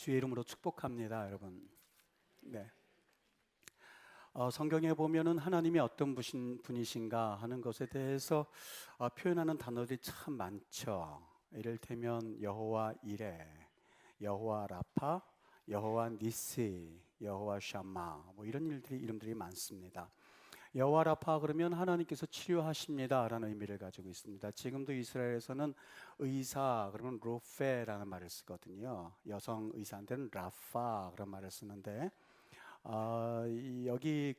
주의 이름으로 축복합니다, 여러분. 네. 성경에 보면은 하나님이 어떤 분이신가 하는 것에 대해서 표현하는 단어들이 참 많죠. 이를테면 여호와 이레, 여호와 라파, 여호와 니시, 여호와 샤마, 뭐 이런 이름들이 많습니다. 여호와 라파 그러면 하나님께서 치료하십니다 라는 의미를 가지고 있습니다. 지금도 이스라엘에서는 의사 그러면 로페라는 말을 쓰거든요. 여성 의사한테는 라파 그런 말을 쓰는데 여기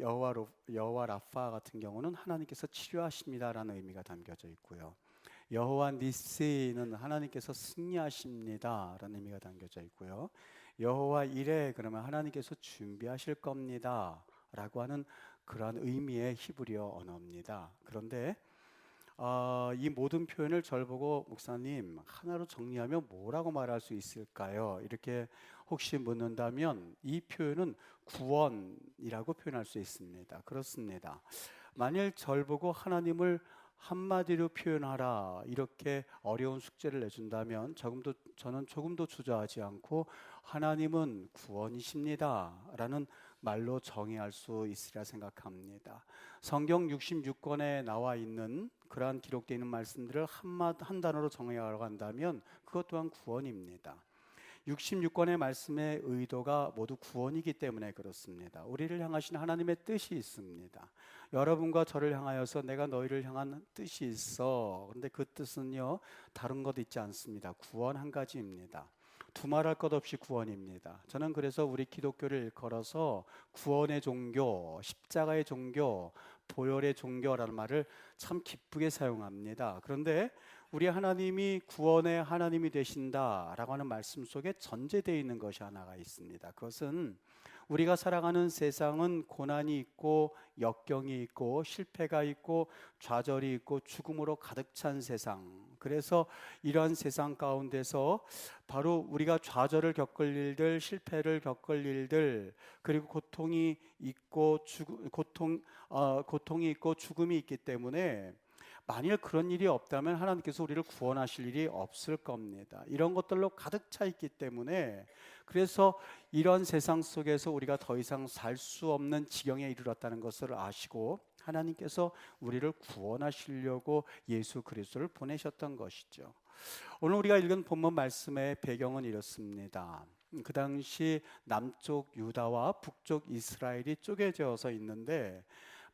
여호와 라파 같은 경우는 하나님께서 치료하십니다라는 의미가 담겨져 있고요. 여호와 니시는 하나님께서 승리하십니다라는 의미가 담겨져 있고요. 여호와 이레 그러면 하나님께서 준비하실 겁니다라고 하는 그러한 의미의 히브리어 언어입니다. 그런데 이 모든 표현을 절 보고 목사님 하나로 정리하면 뭐라고 말할 수 있을까요? 이렇게 혹시 묻는다면 이 표현은 구원이라고 표현할 수 있습니다. 그렇습니다. 만일 절 보고 하나님을 한마디로 표현하라 이렇게 어려운 숙제를 내준다면 저는 조금도 주저하지 않고 하나님은 구원이십니다 라는 말로 정의할 수 있으리라 생각합니다. 성경 66권에 나와 있는 그러한 기록되어 있는 말씀들을 한 단어로 정의하라고 한다면 그것 또한 구원입니다. 66권의 말씀의 의도가 모두 구원이기 때문에 그렇습니다. 우리를 향하신 하나님의 뜻이 있습니다. 여러분과 저를 향하여서 내가 너희를 향한 뜻이 있어. 그런데 그 뜻은요 다른 것 있지 않습니다. 구원 한 가지입니다. 두말할 것 없이 구원입니다. 저는 그래서 우리 기독교를 일컬어서 구원의 종교, 십자가의 종교, 보혈의 종교라는 말을 참 기쁘게 사용합니다. 그런데 우리 하나님이 구원의 하나님이 되신다라고 하는 말씀 속에 전제되어 있는 것이 하나가 있습니다. 그것은 우리가 살아가는 세상은 고난이 있고 역경이 있고 실패가 있고 좌절이 있고 죽음으로 가득 찬 세상. 그래서 이러한 세상 가운데서 바로 우리가 좌절을 겪을 일들, 실패를 겪을 일들, 그리고 고통이 있고 고통이 있고 죽음이 있기 때문에 만일 그런 일이 없다면 하나님께서 우리를 구원하실 일이 없을 겁니다. 이런 것들로 가득 차 있기 때문에 그래서 이런 세상 속에서 우리가 더 이상 살 수 없는 지경에 이르렀다는 것을 아시고 하나님께서 우리를 구원하시려고 예수 그리스도를 보내셨던 것이죠. 오늘 우리가 읽은 본문 말씀의 배경은 이렇습니다. 그 당시 남쪽 유다와 북쪽 이스라엘이 쪼개져서 있는데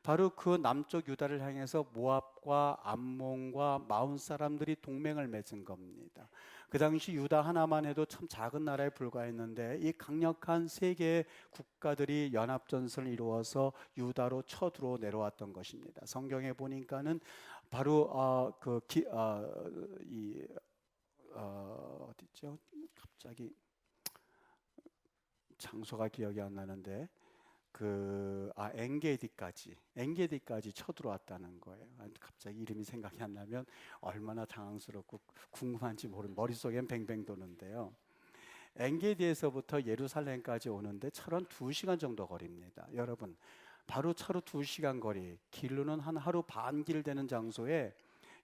바로 그 남쪽 유다를 향해서 모압과 암몬과 마온 사람들이 동맹을 맺은 겁니다. 그 당시 유다 하나만 해도 참 작은 나라에 불과했는데 이 강력한 세 개의 국가들이 연합전선을 이루어서 유다로 쳐들어 내려왔던 것입니다. 성경에 보니까는 바로 어디죠? 갑자기 장소가 기억이 안 나는데 엔게디까지 쳐들어왔다는 거예요. 갑자기 이름이 생각이 안 나면 얼마나 당황스럽고 궁금한지 머릿속엔 뱅뱅 도는데요. 엔게디에서부터 예루살렘까지 오는데 차로 한 2시간 정도 거리입니다. 여러분, 바로 차로 2시간 거리, 길로는 한 하루 반 길 되는 장소에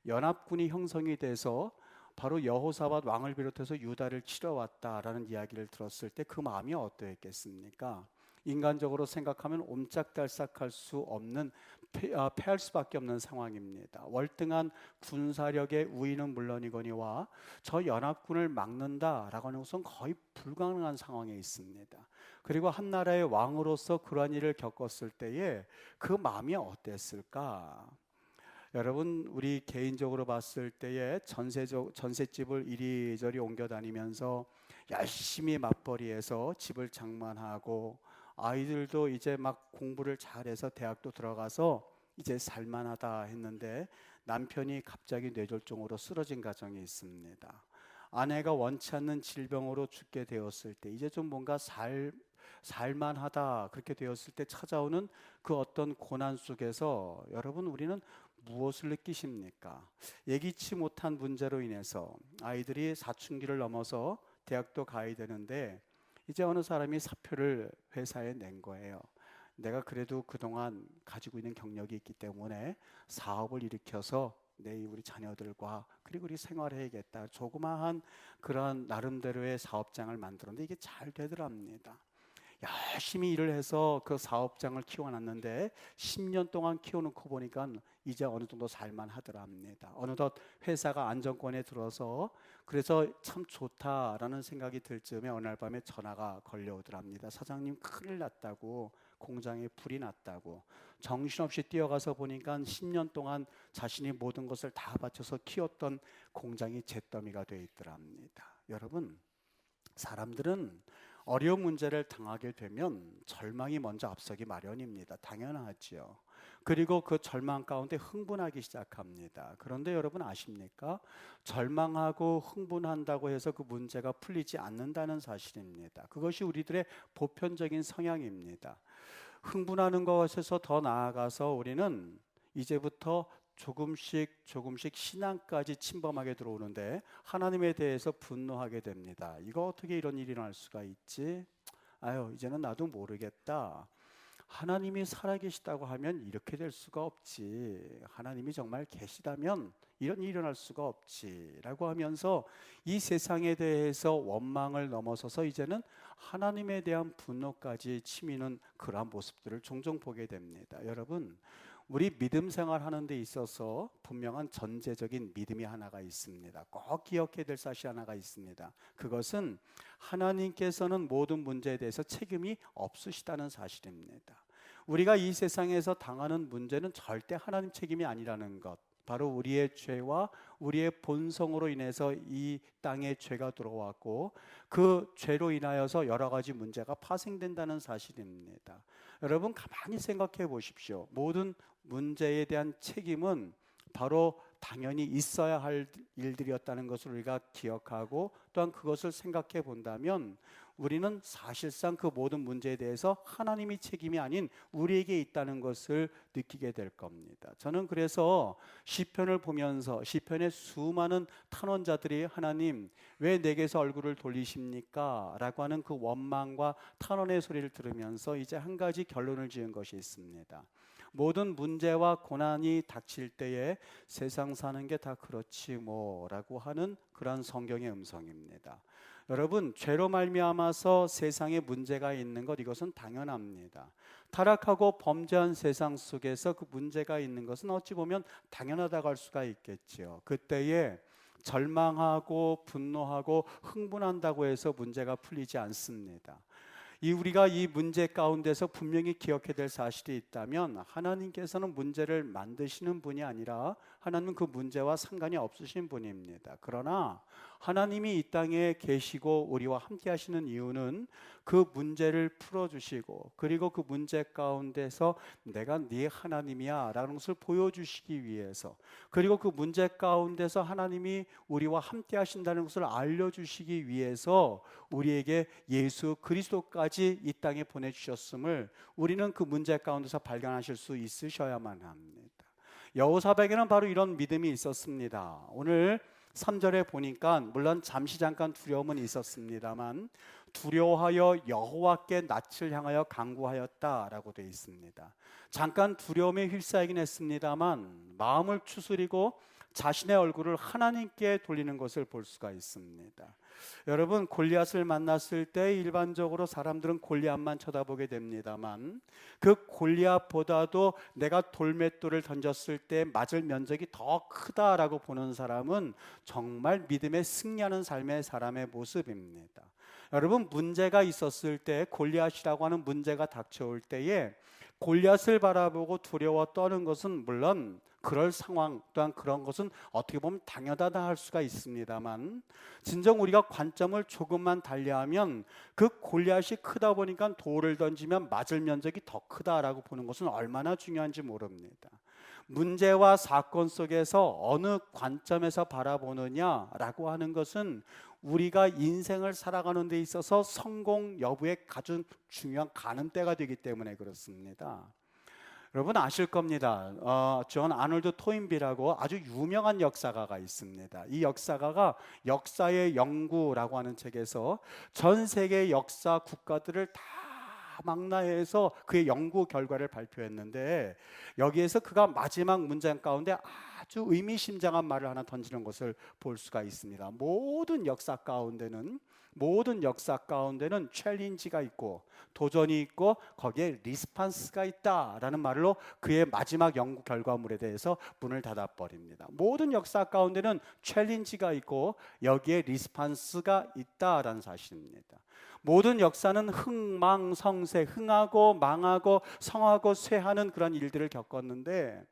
연합군이 형성이 돼서 바로 여호사밧 왕을 비롯해서 유다를 치러 왔다라는 이야기를 들었을 때 그 마음이 어떠했겠습니까? 인간적으로 생각하면 옴짝달싹할 수 없는 패할 수밖에 없는 상황입니다. 월등한 군사력의 우위는 물론이거니와 저 연합군을 막는다라고 하는 것은 거의 불가능한 상황에 있습니다. 그리고 한 나라의 왕으로서 그러한 일을 겪었을 때에 그 마음이 어땠을까? 여러분, 우리 개인적으로 봤을 때에 전셋집을 이리저리 옮겨 다니면서 열심히 맞벌이해서 집을 장만하고 아이들도 이제 막 공부를 잘해서 대학도 들어가서 이제 살만하다 했는데 남편이 갑자기 뇌졸중으로 쓰러진 가정이 있습니다. 아내가 원치 않는 질병으로 죽게 되었을 때 이제 좀 뭔가 살만하다 그렇게 되었을 때 찾아오는 그 어떤 고난 속에서 여러분 우리는 무엇을 느끼십니까? 예기치 못한 문제로 인해서 아이들이 사춘기를 넘어서 대학도 가야 되는데 이제 어느 사람이 사표를 회사에 낸 거예요. 내가 그래도 그동안 가지고 있는 경력이 있기 때문에 사업을 일으켜서 내 우리 자녀들과 그리고 우리 생활해야겠다. 조그마한 그런 나름대로의 사업장을 만들었는데 이게 잘 되더랍니다. 열심히 일을 해서 그 사업장을 키워놨는데 10년 동안 키워놓고 보니까 이제 어느 정도 살만하더랍니다. 어느덧 회사가 안정권에 들어서 그래서 참 좋다라는 생각이 들 즈음에 어느 날 밤에 전화가 걸려오더랍니다. 사장님 큰일 났다고, 공장에 불이 났다고. 정신없이 뛰어가서 보니까 10년 동안 자신이 모든 것을 다 바쳐서 키웠던 공장이 잿더미가 되어 있더랍니다. 여러분, 사람들은 어려운 문제를 당하게 되면 절망이 먼저 앞서기 마련입니다. 당연하지요. 그리고 그 절망 가운데 흥분하기 시작합니다. 그런데 여러분 아십니까? 절망하고 흥분한다고 해서 그 문제가 풀리지 않는다는 사실입니다. 그것이 우리들의 보편적인 성향입니다. 흥분하는 것에서 더 나아가서 우리는 이제부터 조금씩 신앙까지 침범하게 들어오는데 하나님에 대해서 분노하게 됩니다. 이거 어떻게 이런 일이 일어날 수가 있지? 아유, 이제는 나도 모르겠다. 하나님이 살아계시다고 하면 이렇게 될 수가 없지. 하나님이 정말 계시다면 이런 일이 일어날 수가 없지 라고 하면서 이 세상에 대해서 원망을 넘어서서 이제는 하나님에 대한 분노까지 치미는 그러한 모습들을 종종 보게 됩니다. 여러분, 우리 믿음 생활하는 데 있어서 분명한 전제적인 믿음이 하나가 있습니다. 꼭 기억해야 될 사실 하나가 있습니다. 그것은 하나님께서는 모든 문제에 대해서 책임이 없으시다는 사실입니다. 우리가 이 세상에서 당하는 문제는 절대 하나님 책임이 아니라는 것, 바로 우리의 죄와 우리의 본성으로 인해서 이 땅에 죄가 들어왔고 그 죄로 인하여서 여러 가지 문제가 파생된다는 사실입니다. 여러분 가만히 생각해 보십시오. 모든 문제에 대한 책임은 바로 당연히 있어야 할 일들이었다는 것을 우리가 기억하고 또한 그것을 생각해 본다면 우리는 사실상 그 모든 문제에 대해서 하나님이 책임이 아닌 우리에게 있다는 것을 느끼게 될 겁니다. 저는 그래서 시편을 보면서 시편의 수많은 탄원자들이 하나님 왜 내게서 얼굴을 돌리십니까? 라고 하는 그 원망과 탄원의 소리를 들으면서 이제 한 가지 결론을 지은 것이 있습니다. 모든 문제와 고난이 닥칠 때에 세상 사는 게 다 그렇지 뭐라고 하는 그런 성경의 음성입니다. 여러분, 죄로 말미암아서 세상에 문제가 있는 것 이것은 당연합니다. 타락하고 범죄한 세상 속에서 그 문제가 있는 것은 어찌 보면 당연하다고 할 수가 있겠지요. 그때에 절망하고 분노하고 흥분한다고 해서 문제가 풀리지 않습니다. 우리가 이 문제 가운데서 분명히 기억해야 될 사실이 있다면 하나님께서는 문제를 만드시는 분이 아니라 하나님은 그 문제와 상관이 없으신 분입니다. 그러나 하나님이 이 땅에 계시고 우리와 함께 하시는 이유는 그 문제를 풀어주시고 그리고 그 문제 가운데서 내가 네 하나님이야 라는 것을 보여주시기 위해서 그리고 그 문제 가운데서 하나님이 우리와 함께 하신다는 것을 알려주시기 위해서 우리에게 예수 그리스도까지 이 땅에 보내주셨음을 우리는 그 문제 가운데서 발견하실 수 있으셔야만 합니다. 여호사밧에는 바로 이런 믿음이 있었습니다. 오늘 3절에 보니까 물론 잠깐 두려움은 있었습니다만 두려워하여 여호와께 낯을 향하여 간구하였다라고 되어 있습니다. 잠깐 두려움에 휩싸이긴 했습니다만 마음을 추스리고 자신의 얼굴을 하나님께 돌리는 것을 볼 수가 있습니다. 여러분, 골리앗을 만났을 때 일반적으로 사람들은 골리앗만 쳐다보게 됩니다만 그 골리앗보다도 내가 돌맷돌을 던졌을 때 맞을 면적이 더 크다라고 보는 사람은 정말 믿음에 승리하는 삶의 사람의 모습입니다. 여러분, 문제가 있었을 때 골리앗이라고 하는 문제가 닥쳐올 때에 골리앗을 바라보고 두려워 떠는 것은 물론 그럴 상황 또한 그런 것은 어떻게 보면 당연하다 할 수가 있습니다만 진정 우리가 관점을 조금만 달리하면 그 골리앗이 크다 보니까 돌을 던지면 맞을 면적이 더 크다라고 보는 것은 얼마나 중요한지 모릅니다. 문제와 사건 속에서 어느 관점에서 바라보느냐라고 하는 것은 우리가 인생을 살아가는 데 있어서 성공 여부에 가장 중요한 가늠대가 되기 때문에 그렇습니다. 여러분 아실 겁니다. 존 아놀드 토인비라고 아주 유명한 역사가가 있습니다. 이 역사가가 역사의 연구라고 하는 책에서 전 세계 역사 국가들을 다 망라해서 그의 연구 결과를 발표했는데 여기에서 그가 마지막 문장 가운데 아주 의미심장한 말을 하나 던지는 것을 볼 수가 있습니다. 모든 역사 가운데는 챌린지가 있고 도전이 있고 거기에 리스판스가 있다라는 말로 그의 마지막 연구 결과물에 대해서 문을 닫아버립니다. 모든 역사 가운데는 챌린지가 있고 여기에 리스판스가 있다라는 사실입니다. 모든 역사는 흥망성쇠, 흥하고 망하고 성하고 쇠하는 그런 일들을 겪었는데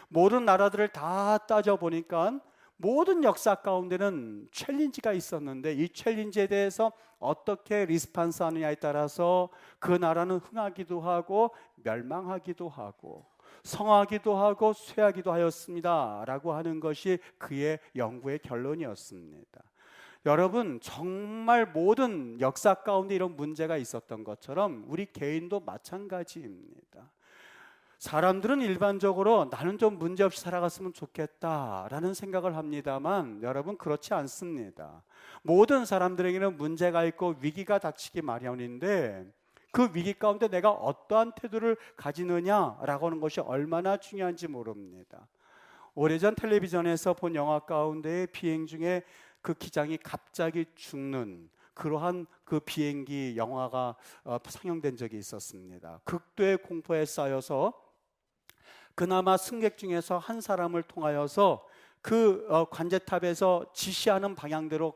모든 나라들을 다 따져보니까 모든 역사 가운데는 챌린지가 있었는데 이 챌린지에 대해서 어떻게 리스판스 하느냐에 따라서 그 나라는 흥하기도 하고 멸망하기도 하고 성하기도 하고 쇠하기도 하였습니다 라고 하는 것이 그의 연구의 결론이었습니다. 여러분, 정말 모든 역사 가운데 이런 문제가 있었던 것처럼 우리 개인도 마찬가지입니다. 사람들은 일반적으로 나는 좀 문제없이 살아갔으면 좋겠다라는 생각을 합니다만 여러분, 그렇지 않습니다. 모든 사람들에게는 문제가 있고 위기가 닥치기 마련인데 그 위기 가운데 내가 어떠한 태도를 가지느냐라고 하는 것이 얼마나 중요한지 모릅니다. 오래전 텔레비전에서 본 영화 가운데 비행 중에 그 기장이 갑자기 죽는 그러한 그 비행기 영화가 상영된 적이 있었습니다. 극도의 공포에 쌓여서 그나마 승객 중에서 한 사람을 통하여서 그 관제탑에서 지시하는 방향대로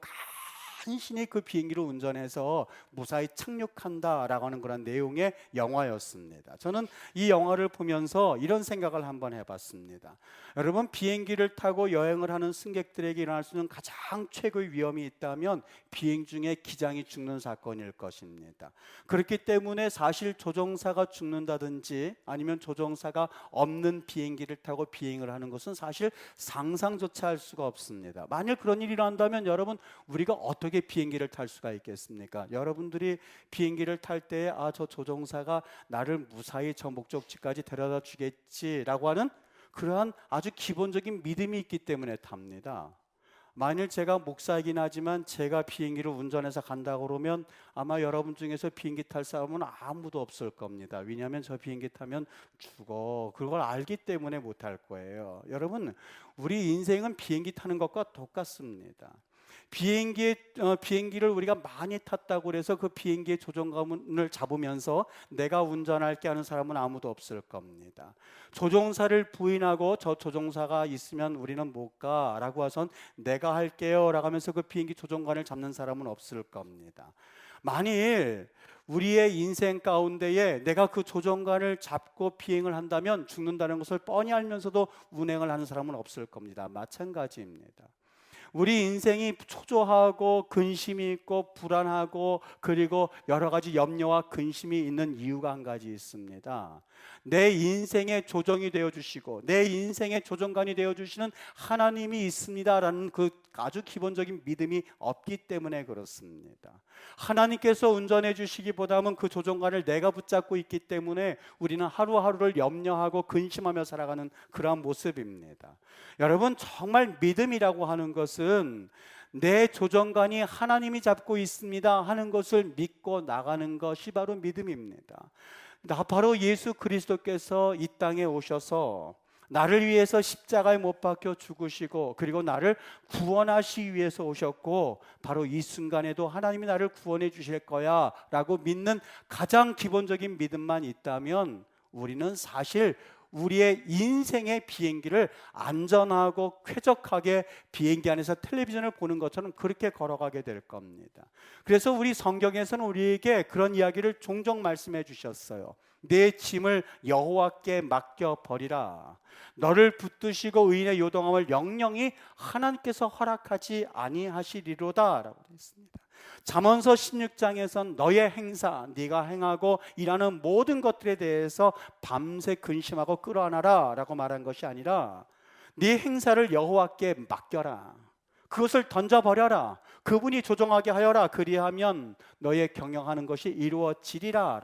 간신히 그 비행기를 운전해서 무사히 착륙한다라고 하는 그런 내용의 영화였습니다. 저는 이 영화를 보면서 이런 생각을 한번 해봤습니다. 여러분, 비행기를 타고 여행을 하는 승객들에게 일어날 수 있는 가장 최고의 위험이 있다면 비행 중에 기장이 죽는 사건일 것입니다. 그렇기 때문에 사실 조종사가 죽는다든지 아니면 조종사가 없는 비행기를 타고 비행을 하는 것은 사실 상상조차 할 수가 없습니다. 만일 그런 일이 일어난다면 여러분, 우리가 어떻게 비행기를 탈 수가 있겠습니까? 여러분들이 비행기를 탈 때 저 조종사가 나를 무사히 저 목적지까지 데려다 주겠지라고 하는 그러한 아주 기본적인 믿음이 있기 때문에 탑니다. 만일 제가 목사이긴 하지만 제가 비행기를 운전해서 간다고 그러면 아마 여러분 중에서 비행기 탈 사람은 아무도 없을 겁니다. 왜냐하면 저 비행기 타면 죽어. 그걸 알기 때문에 못 탈 거예요. 여러분, 우리 인생은 비행기 타는 것과 똑같습니다. 비행기를 우리가 많이 탔다고 해서 그 비행기의 조종감을 잡으면서 내가 운전할게 하는 사람은 아무도 없을 겁니다. 조종사를 부인하고 저 조종사가 있으면 우리는 못 가라고 하선 내가 할게요 라고 하면서 그 비행기 조종관을 잡는 사람은 없을 겁니다. 만일 우리의 인생 가운데에 내가 그 조종관을 잡고 비행을 한다면 죽는다는 것을 뻔히 알면서도 운행을 하는 사람은 없을 겁니다. 마찬가지입니다. 우리 인생이 초조하고 근심이 있고 불안하고 그리고 여러 가지 염려와 근심이 있는 이유가 한 가지 있습니다. 내 인생의 조정이 되어주시고 내 인생의 조정관이 되어주시는 하나님이 있습니다라는 그 아주 기본적인 믿음이 없기 때문에 그렇습니다. 하나님께서 운전해 주시기보다는 그 조정관을 내가 붙잡고 있기 때문에 우리는 하루하루를 염려하고 근심하며 살아가는 그러한 모습입니다. 여러분, 정말 믿음이라고 하는 것은 내 조정관이 하나님이 잡고 있습니다 하는 것을 믿고 나가는 것이 바로 믿음입니다. 바로 예수 그리스도께서 이 땅에 오셔서 나를 위해서 십자가에 못 박혀 죽으시고 그리고 나를 구원하시기 위해서 오셨고 바로 이 순간에도 하나님이 나를 구원해 주실 거야 라고 믿는 가장 기본적인 믿음만 있다면 우리는 사실 우리의 인생의 비행기를 안전하고 쾌적하게 비행기 안에서 텔레비전을 보는 것처럼 그렇게 걸어가게 될 겁니다. 그래서 우리 성경에서는 우리에게 그런 이야기를 종종 말씀해 주셨어요. 내 짐을 여호와께 맡겨버리라. 너를 붙드시고 의인의 요동함을 영영히 하나님께서 허락하지 아니하시리로다 라고 했습니다. 잠언서 16장에선 너의 행사, 네가 행하고 일하는 모든 것들에 대해서 밤새 근심하고 끌어안아라 라고 말한 것이 아니라 네 행사를 여호와께 맡겨라. 그것을 던져버려라. 그분이 조종하게 하여라. 그리하면 너의 경영하는 것이 이루어지리라.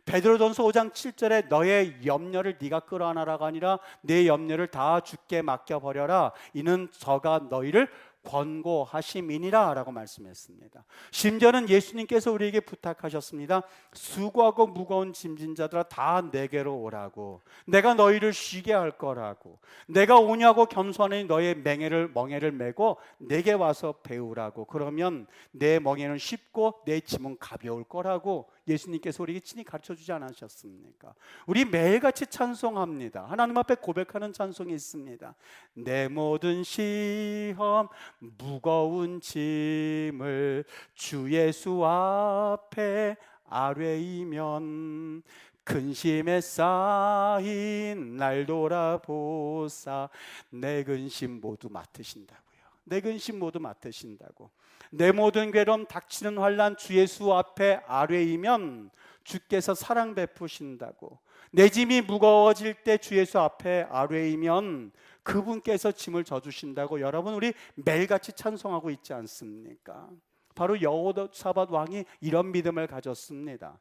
베드로전서 5장 7절에 너의 염려를 네가 끌어안아라가 아니라 내 염려를 다 주께 맡겨버려라. 이는 저가 너희를 권고하심이니라 라고 말씀했습니다. 심지어는 예수님께서 우리에게 부탁하셨습니다. 수고하고 무거운 짐진 자들아 다 내게로 오라고, 내가 너희를 쉬게 할 거라고, 내가 온유하고 겸손하니 너의 멍에를 메고 내게 와서 배우라고, 그러면 내 멍에는 쉽고 내 짐은 가벼울 거라고 예수님께서 우리에게 친히 가르쳐주지 않으셨습니까? 우리 매일같이 찬송합니다. 하나님 앞에 고백하는 찬송이 있습니다. 내 모든 시험 무거운 짐을 주 예수 앞에 아뢰이면 근심에 쌓인 날 돌아보사 내 근심 모두 맡으신다고요. 내 근심 모두 맡으신다고. 내 모든 괴로움 닥치는 환난 주 예수 앞에 아뢰이면 주께서 사랑 베푸신다고. 내 짐이 무거워질 때 주 예수 앞에 아뢰이면 그분께서 짐을 져주신다고. 여러분, 우리 매일같이 찬송하고 있지 않습니까? 바로 여호사밧 왕이 이런 믿음을 가졌습니다.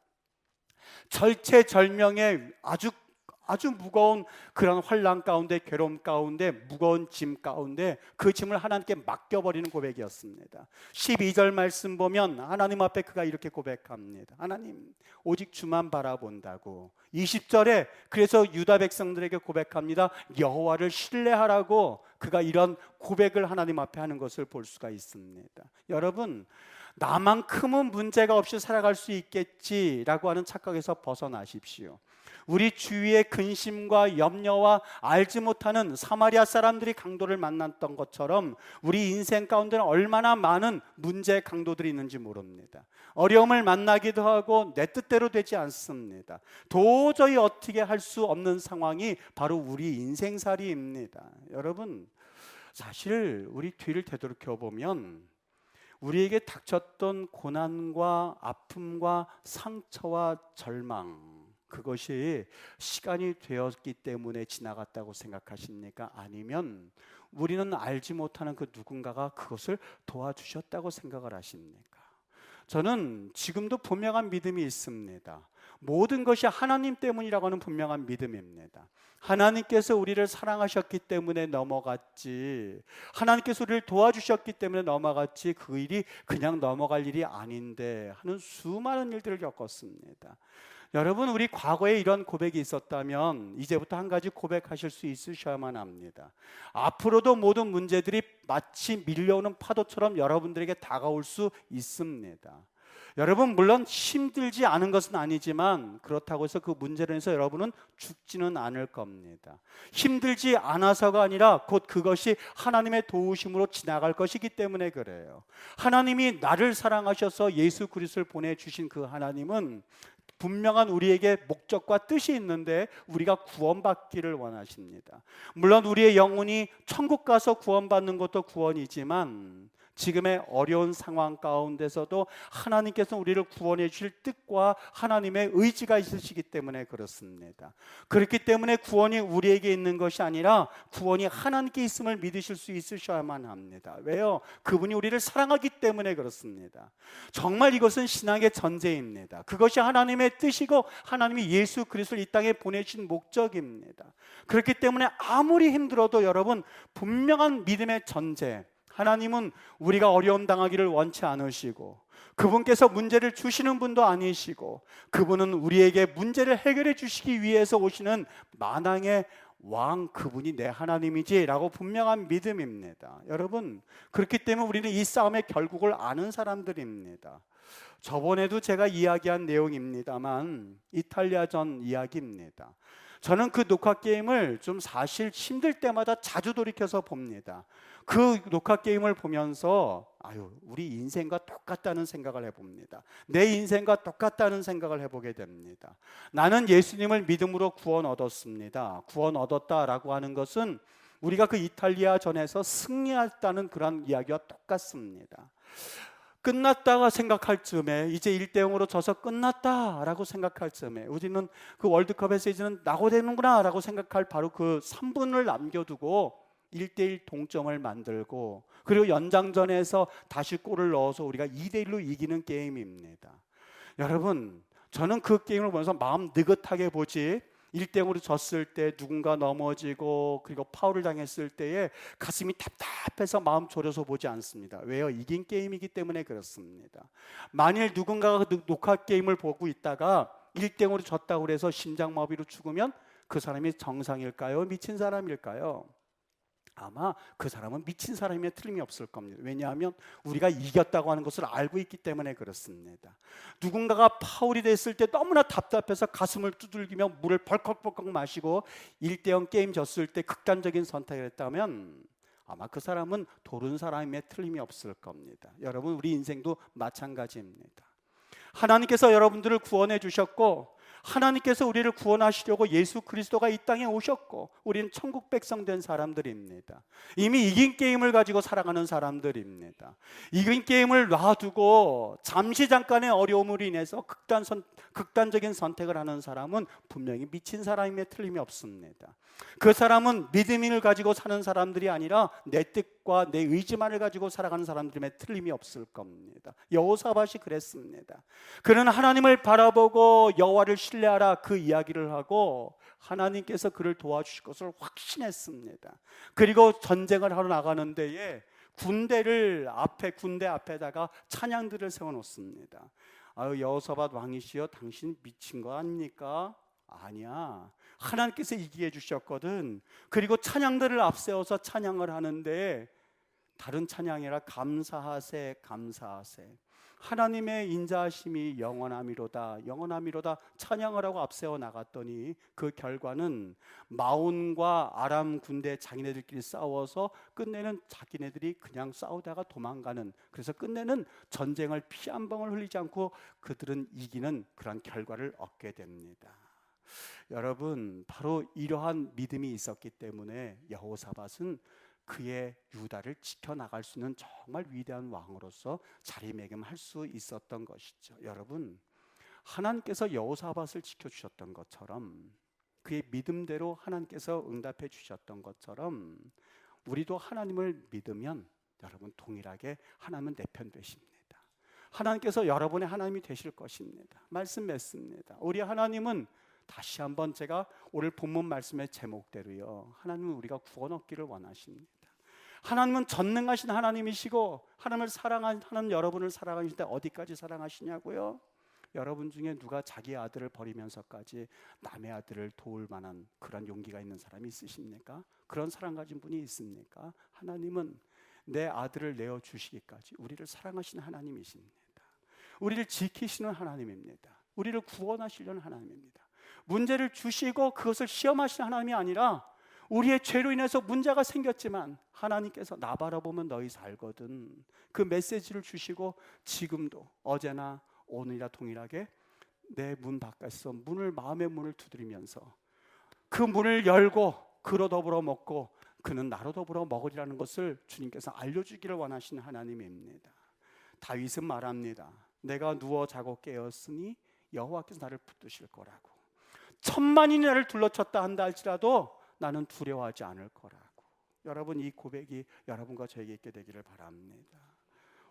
절체절명의 아주 무거운 그런 환난 가운데, 괴로움 가운데, 무거운 짐 가운데 그 짐을 하나님께 맡겨버리는 고백이었습니다. 12절 말씀 보면 하나님 앞에 그가 이렇게 고백합니다. 하나님, 오직 주만 바라본다고. 20절에 그래서 유다 백성들에게 고백합니다. 여호와를 신뢰하라고. 그가 이런 고백을 하나님 앞에 하는 것을 볼 수가 있습니다. 여러분, 나만큼은 문제가 없이 살아갈 수 있겠지라고 하는 착각에서 벗어나십시오. 우리 주위의 근심과 염려와 알지 못하는 사마리아 사람들이 강도를 만났던 것처럼 우리 인생 가운데는 얼마나 많은 문제 강도들이 있는지 모릅니다. 어려움을 만나기도 하고 내 뜻대로 되지 않습니다. 도저히 어떻게 할 수 없는 상황이 바로 우리 인생살이입니다. 여러분, 사실 우리 뒤를 되돌이켜 보면 우리에게 닥쳤던 고난과 아픔과 상처와 절망, 그것이 시간이 되었기 때문에 지나갔다고 생각하십니까? 아니면 우리는 알지 못하는 그 누군가가 그것을 도와주셨다고 생각을 하십니까? 저는 지금도 분명한 믿음이 있습니다. 모든 것이 하나님 때문이라고 하는 분명한 믿음입니다. 하나님께서 우리를 사랑하셨기 때문에 넘어갔지, 하나님께서 우리를 도와주셨기 때문에 넘어갔지, 그 일이 그냥 넘어갈 일이 아닌데 하는 수많은 일들을 겪었습니다. 여러분, 우리 과거에 이런 고백이 있었다면 이제부터 한 가지 고백하실 수 있으셔야만 합니다. 앞으로도 모든 문제들이 마치 밀려오는 파도처럼 여러분들에게 다가올 수 있습니다. 여러분, 물론 힘들지 않은 것은 아니지만 그렇다고 해서 그 문제로 인해서 여러분은 죽지는 않을 겁니다. 힘들지 않아서가 아니라 곧 그것이 하나님의 도우심으로 지나갈 것이기 때문에 그래요. 하나님이 나를 사랑하셔서 예수 그리스도를 보내주신 그 하나님은 분명한 우리에게 목적과 뜻이 있는데 우리가 구원받기를 원하십니다. 물론 우리의 영혼이 천국 가서 구원받는 것도 구원이지만 지금의 어려운 상황 가운데서도 하나님께서 우리를 구원해 주실 뜻과 하나님의 의지가 있으시기 때문에 그렇습니다. 그렇기 때문에 구원이 우리에게 있는 것이 아니라 구원이 하나님께 있음을 믿으실 수 있으셔야만 합니다. 왜요? 그분이 우리를 사랑하기 때문에 그렇습니다. 정말 이것은 신앙의 전제입니다. 그것이 하나님의 뜻이고 하나님이 예수 그리스도를 이 땅에 보내신 목적입니다. 그렇기 때문에 아무리 힘들어도 여러분, 분명한 믿음의 전제, 하나님은 우리가 어려움 당하기를 원치 않으시고 그분께서 문제를 주시는 분도 아니시고 그분은 우리에게 문제를 해결해 주시기 위해서 오시는 만왕의 왕, 그분이 내 하나님이지 라고 분명한 믿음입니다. 여러분, 그렇기 때문에 우리는 이 싸움의 결국을 아는 사람들입니다. 저번에도 제가 이야기한 내용입니다만 이탈리아전 이야기입니다. 저는 그 녹화 게임을 좀 사실 힘들 때마다 자주 돌이켜서 봅니다. 그 녹화 게임을 보면서 우리 인생과 똑같다는 생각을 해봅니다. 내 인생과 똑같다는 생각을 해보게 됩니다. 나는 예수님을 믿음으로 구원 얻었습니다. 구원 얻었다라고 하는 것은 우리가 그 이탈리아 전에서 승리했다는 그런 이야기와 똑같습니다. 끝났다가 생각할 즈음에, 이제 1대0으로 져서 끝났다라고 생각할 즈음에 우리는 그 월드컵에서 이제는 나고 되는구나 라고 생각할 바로 그 3분을 남겨두고 1대1 동점을 만들고 그리고 연장전에서 다시 골을 넣어서 우리가 2대1로 이기는 게임입니다. 여러분, 저는 그 게임을 보면서 마음 느긋하게 보지 1대0으로 졌을 때 누군가 넘어지고 그리고 파울을 당했을 때에 가슴이 답답해서 마음 졸여서 보지 않습니다. 왜요? 이긴 게임이기 때문에 그렇습니다. 만일 누군가가 녹화 게임을 보고 있다가 1대0으로 졌다고 해서 심장마비로 죽으면 그 사람이 정상일까요? 미친 사람일까요? 아마 그 사람은 미친 사람이 틀림이 없을 겁니다. 왜냐하면 우리가 이겼다고 하는 것을 알고 있기 때문에 그렇습니다. 누군가가 파울이 됐을 때 너무나 답답해서 가슴을 두들기며 물을 벌컥벌컥 마시고 1대0 게임 졌을 때 극단적인 선택을 했다면 아마 그 사람은 도른 사람의 틀림이 없을 겁니다. 여러분, 우리 인생도 마찬가지입니다. 하나님께서 여러분들을 구원해 주셨고 하나님께서 우리를 구원하시려고 예수 그리스도가 이 땅에 오셨고 우리는 천국 백성 된 사람들입니다. 이미 이긴 게임을 가지고 살아가는 사람들입니다. 이긴 게임을 놔두고 잠시 잠깐의 어려움으로 인해서 극단적인 선택을 하는 사람은 분명히 미친 사람임에 틀림이 없습니다. 그 사람은 믿음을 가지고 사는 사람들이 아니라 내 뜻과 내 의지만을 가지고 살아가는 사람들임에 틀림이 없을 겁니다. 여호사밧이 그랬습니다. 그는 하나님을 바라보고 여호와를 신뢰하라 그 이야기를 하고 하나님께서 그를 도와주실 것을 확신했습니다. 그리고 전쟁을 하러 나가는 데에 군대 앞에다가 찬양들을 세워놓습니다. 아유, 여호사밧 왕이시여, 당신 미친 거 아닙니까? 아니야, 하나님께서 이기게 해주셨거든. 그리고 찬양들을 앞세워서 찬양을 하는데 다른 찬양이라 감사하세 감사하세, 하나님의 인자하심이 영원하미로다 영원하미로다 찬양을 하고 앞세워 나갔더니 그 결과는 마온과 아람 군대 자기네들끼리 싸워서 끝내는 자기네들이 그냥 싸우다가 도망가는, 그래서 끝내는 전쟁을 피 한 방울 흘리지 않고 그들은 이기는 그런 결과를 얻게 됩니다. 여러분, 바로 이러한 믿음이 있었기 때문에 여호사밧은 그의 유다를 지켜나갈 수 있는 정말 위대한 왕으로서 자리매김할 수 있었던 것이죠. 여러분, 하나님께서 여호사밧을 지켜주셨던 것처럼 그의 믿음대로 하나님께서 응답해 주셨던 것처럼 우리도 하나님을 믿으면 여러분 동일하게 하나님은 내 편 되십니다. 하나님께서 여러분의 하나님이 되실 것입니다. 말씀 맺습니다. 우리 하나님은 다시 한번 제가 오늘 본문 말씀의 제목대로요, 하나님은 우리가 구원 얻기를 원하십니다. 하나님은 전능하신 하나님이시고 하나님을 사랑한 하나님, 여러분을 사랑하시는데 어디까지 사랑하시냐고요? 여러분 중에 누가 자기 아들을 버리면서까지 남의 아들을 도울 만한 그런 용기가 있는 사람이 있으십니까? 그런 사랑 가진 분이 있습니까? 하나님은 내 아들을 내어주시기까지 우리를 사랑하시는 하나님이십니다. 우리를 지키시는 하나님입니다. 우리를 구원하시려는 하나님입니다. 문제를 주시고 그것을 시험하시는 하나님이 아니라 우리의 죄로 인해서 문제가 생겼지만 하나님께서 나 바라보면 너희 살거든, 그 메시지를 주시고 지금도 어제나 오늘이나 동일하게 내 문 바깥에서 마음의 문을 두드리면서 그 문을 열고 그로 더불어 먹고 그는 나로 더불어 먹으리라는 것을 주님께서 알려주기를 원하시는 하나님입니다. 다윗은 말합니다. 내가 누워 자고 깨었으니 여호와께서 나를 붙드실 거라고. 천만이 나를 둘러쳤다 한다 할지라도 나는 두려워하지 않을 거라고. 여러분, 이 고백이 여러분과 저에게 있게 되기를 바랍니다.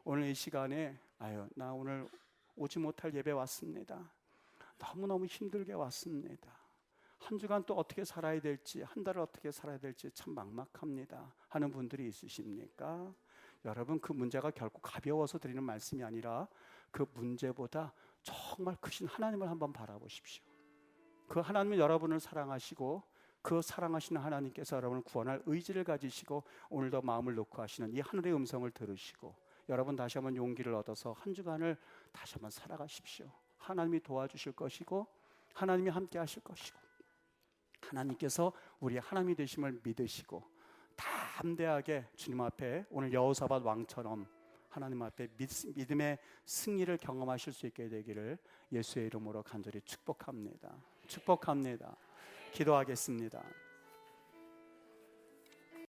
오늘 이 시간에 나 오늘 오지 못할 예배 왔습니다. 너무너무 힘들게 왔습니다. 한 주간 또 어떻게 살아야 될지, 한 달을 어떻게 살아야 될지 참 막막합니다 하는 분들이 있으십니까? 여러분, 그 문제가 결코 가벼워서 드리는 말씀이 아니라 그 문제보다 정말 크신 하나님을 한번 바라보십시오. 그 하나님은 여러분을 사랑하시고 그 사랑하시는 하나님께서 여러분을 구원할 의지를 가지시고 오늘도 마음을 놓고 하시는 이 하늘의 음성을 들으시고 여러분 다시 한번 용기를 얻어서 한 주간을 다시 한번 살아가십시오. 하나님이 도와주실 것이고 하나님이 함께 하실 것이고 하나님께서 우리 하나님이 되심을 믿으시고 담대하게 주님 앞에 오늘 여호사밧 왕처럼 하나님 앞에 믿음의 승리를 경험하실 수 있게 되기를 예수의 이름으로 간절히 축복합니다. 축복합니다. 기도하겠습니다.